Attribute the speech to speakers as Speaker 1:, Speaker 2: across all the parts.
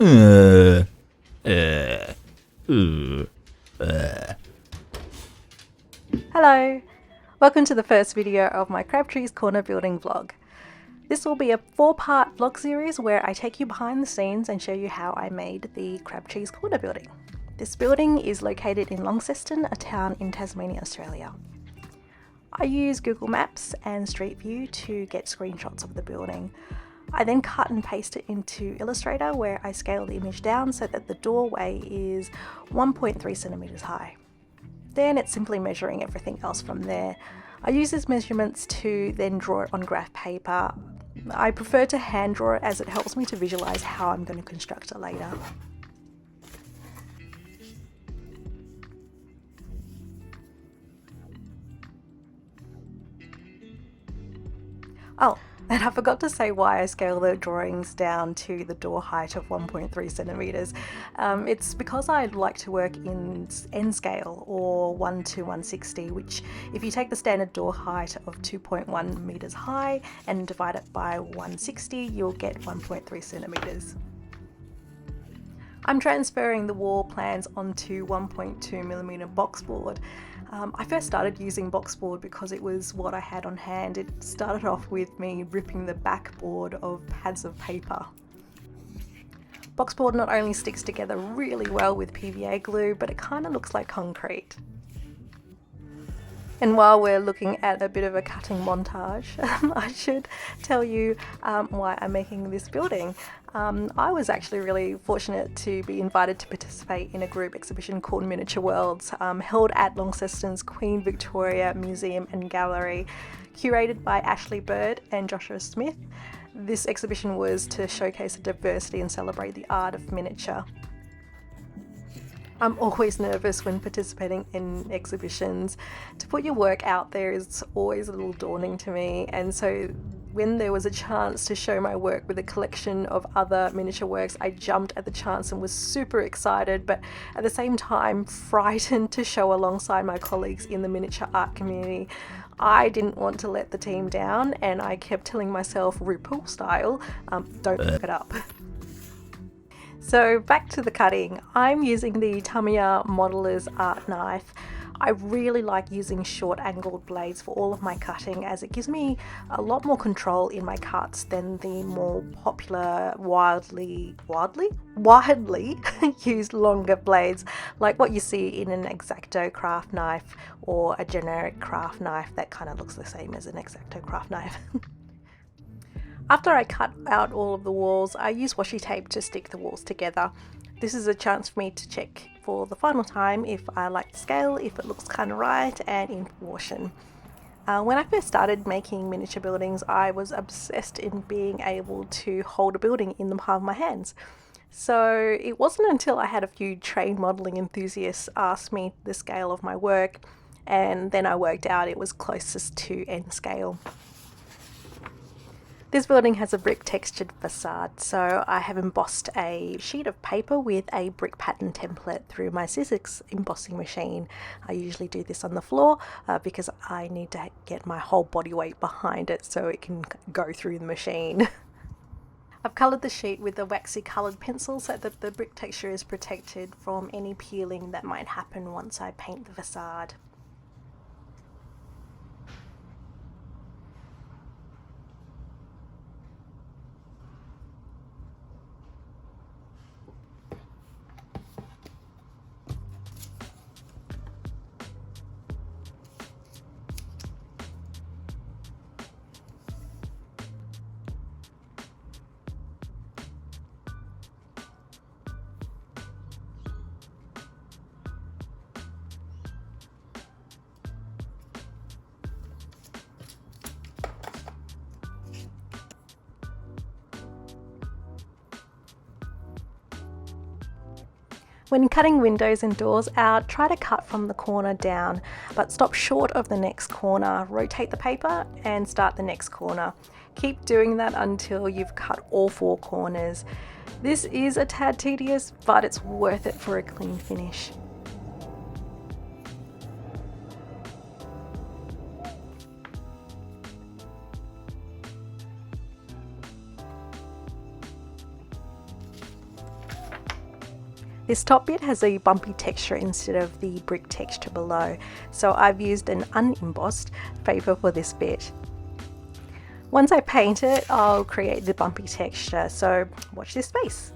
Speaker 1: Hello! Welcome to the first video of my Crabtrees Corner building vlog. This will be a 4-part vlog series where I take you behind the scenes and show you how I made the Crabtrees Corner building. This building is located in Launceston, a town in Tasmania, Australia. I use Google Maps and Street View to get screenshots of the building. I then cut and paste it into Illustrator where I scale the image down so that the doorway is 1.3 centimeters high. Then it's simply measuring everything else from there. I use these measurements to then draw it on graph paper. I prefer to hand draw it as it helps me to visualize how I'm going to construct it later. Oh, and I forgot to say why I scale the drawings down to the door height of 1.3 centimeters. It's because I like to work in N scale, or 1 to 160, which if you take the standard door height of 2.1 meters high and divide it by 160, you'll get 1.3 centimeters. I'm transferring the wall plans onto 1.2 millimeter boxboard. I first started using boxboard because it was what I had on hand. It started off with me ripping the backboard of pads of paper. Boxboard not only sticks together really well with PVA glue, but it kind of looks like concrete. And while we're looking at a bit of a cutting montage, I should tell you why I'm making this building. I was actually really fortunate to be invited to participate in a group exhibition called Miniature Worlds, held at Launceston's Queen Victoria Museum and Gallery, curated by Ashley Bird and Joshua Smith. This exhibition was to showcase the diversity and celebrate the art of miniature. I'm always nervous when participating in exhibitions. To put your work out there is always a little daunting to me, and so when there was a chance to show my work with a collection of other miniature works, I jumped at the chance and was super excited, but at the same time frightened to show alongside my colleagues in the miniature art community. I didn't want to let the team down, and I kept telling myself, RuPaul style, don't fuck it up. So back to the cutting. I'm using the Tamiya Modeler's art knife. I really like using short angled blades for all of my cutting, as it gives me a lot more control in my cuts than the more popular widely used longer blades, like what you see in an X-Acto craft knife or a generic craft knife that kind of looks the same as an X-Acto craft knife. After I cut out all of the walls, I use washi tape to stick the walls together. This is a chance for me to check for the final time if I like the scale, if it looks kind of right, and in proportion. When I first started making miniature buildings, I was obsessed in being able to hold a building in the palm of my hands. So it wasn't until I had a few trained modelling enthusiasts ask me the scale of my work, and then I worked out it was closest to N scale. This building has a brick textured facade, so I have embossed a sheet of paper with a brick pattern template through my Sizzix embossing machine. I usually do this on the floor because I need to get my whole body weight behind it so it can go through the machine. I've coloured the sheet with a waxy coloured pencil so that the brick texture is protected from any peeling that might happen once I paint the facade. When cutting windows and doors out, try to cut from the corner down, but stop short of the next corner. Rotate the paper and start the next corner. Keep doing that until you've cut all 4 corners. This is a tad tedious, but it's worth it for a clean finish. This top bit has a bumpy texture instead of the brick texture below, so I've used an unembossed paper for this bit. Once I paint it, I'll create the bumpy texture, so watch this space.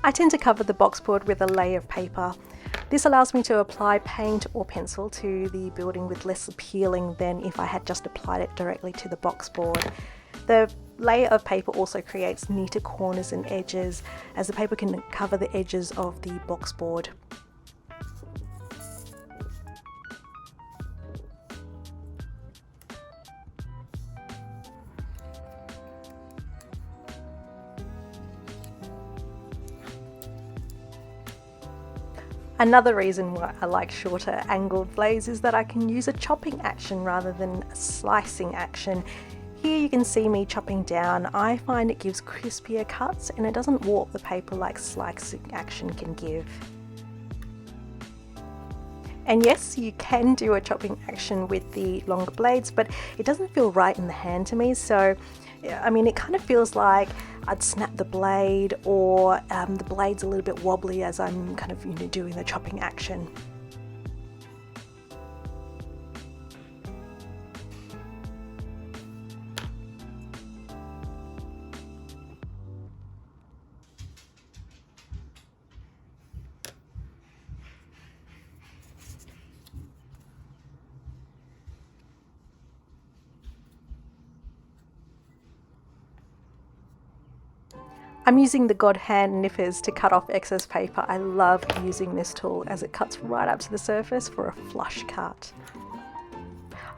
Speaker 1: I tend to cover the boxboard with a layer of paper. This allows me to apply paint or pencil to the building with less peeling than if I had just applied it directly to the boxboard. The layer of paper also creates neater corners and edges, as the paper can cover the edges of the boxboard. Another reason why I like shorter angled blades is that I can use a chopping action rather than a slicing action. Here you can see me chopping down. I find it gives crispier cuts and it doesn't warp the paper like slicing action can give. And yes, you can do a chopping action with the longer blades, but it doesn't feel right in the hand to me. So, I mean, it kind of feels like I'd snap the blade, or the blade's a little bit wobbly as I'm kind of, doing the chopping action. I'm using the God Hand nippers to cut off excess paper. I love using this tool as it cuts right up to the surface for a flush cut.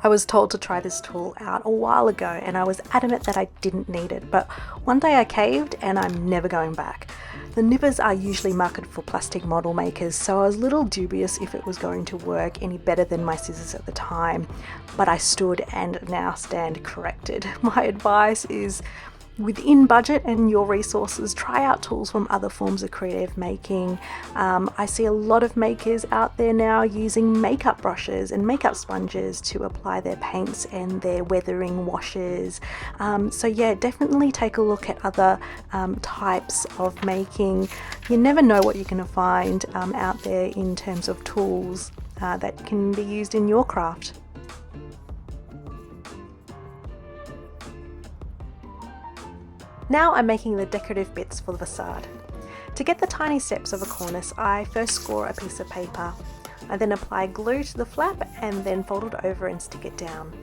Speaker 1: I was told to try this tool out a while ago and I was adamant that I didn't need it, but one day I caved and I'm never going back. The nippers are usually marketed for plastic model makers, so I was a little dubious if it was going to work any better than my scissors at the time, but I stood and now stand corrected. My advice is, within budget and your resources, try out tools from other forms of creative making. I see a lot of makers out there now using makeup brushes and makeup sponges to apply their paints and their weathering washes. So yeah, definitely take a look at other types of making. You never know what you're going to find out there in terms of tools that can be used in your craft. Now I'm making the decorative bits for the facade. To get the tiny steps of a cornice, I first score a piece of paper. I then apply glue to the flap and then fold it over and stick it down.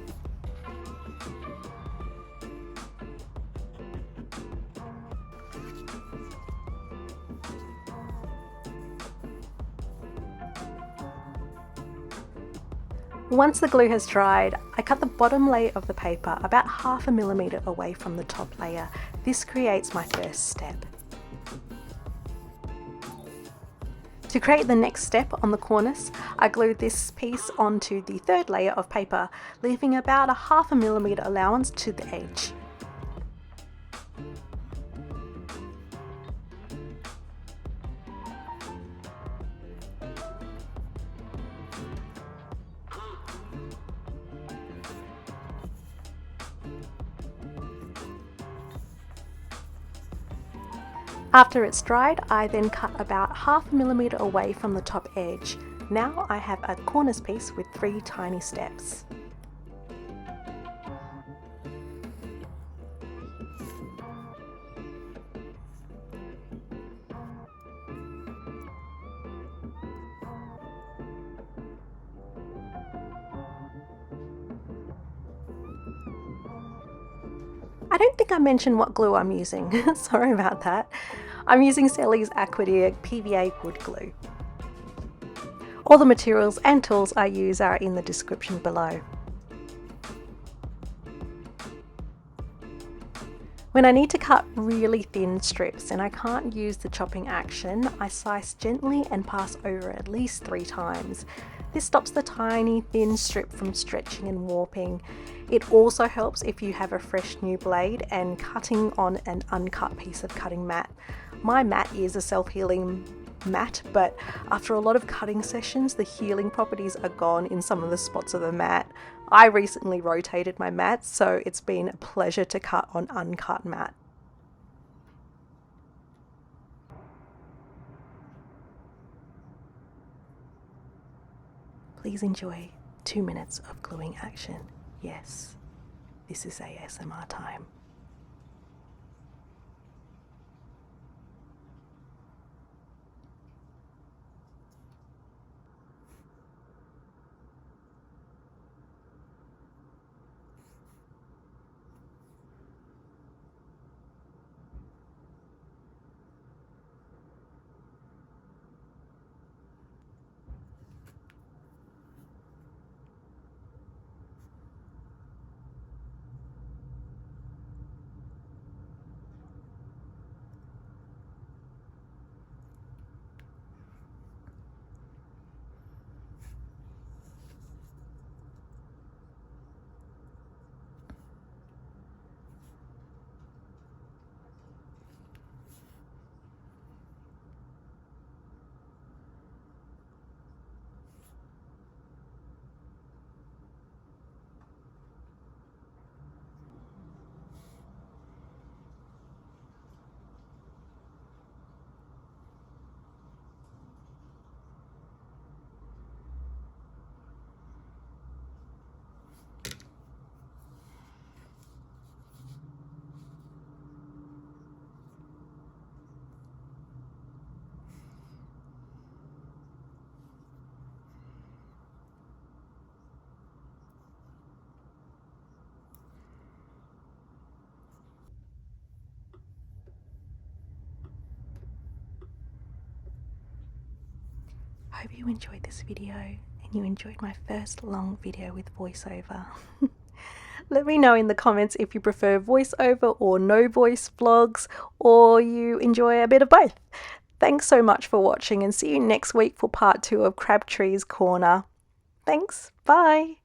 Speaker 1: Once the glue has dried, I cut the bottom layer of the paper about 1/2 millimeter away from the top layer. This creates my first step. To create the next step on the cornice, I glued this piece onto the third layer of paper, leaving about a 1/2 millimeter allowance to the edge. After it's dried, I then cut about 1/2 millimeter away from the top edge. Now I have a cornice piece with 3 tiny steps. I don't think I mentioned what glue I'm using. Sorry about that. I'm using Selleys Aquatic PVA wood glue. All the materials and tools I use are in the description below. When I need to cut really thin strips and I can't use the chopping action, I slice gently and pass over at least 3 times. This stops the tiny thin strip from stretching and warping. It also helps if you have a fresh new blade and cutting on an uncut piece of cutting mat. My mat is a self-healing mat, but after a lot of cutting sessions, the healing properties are gone in some of the spots of the mat. I recently rotated my mat, so it's been a pleasure to cut on uncut mat. Please enjoy 2 minutes of gluing action. Yes, this is ASMR time. I hope you enjoyed this video and you enjoyed my first long video with voiceover. Let me know in the comments if you prefer voiceover or no voice vlogs, or you enjoy a bit of both. Thanks so much for watching, and see you next week for part 2 of Crabtrees Corner. Thanks, bye!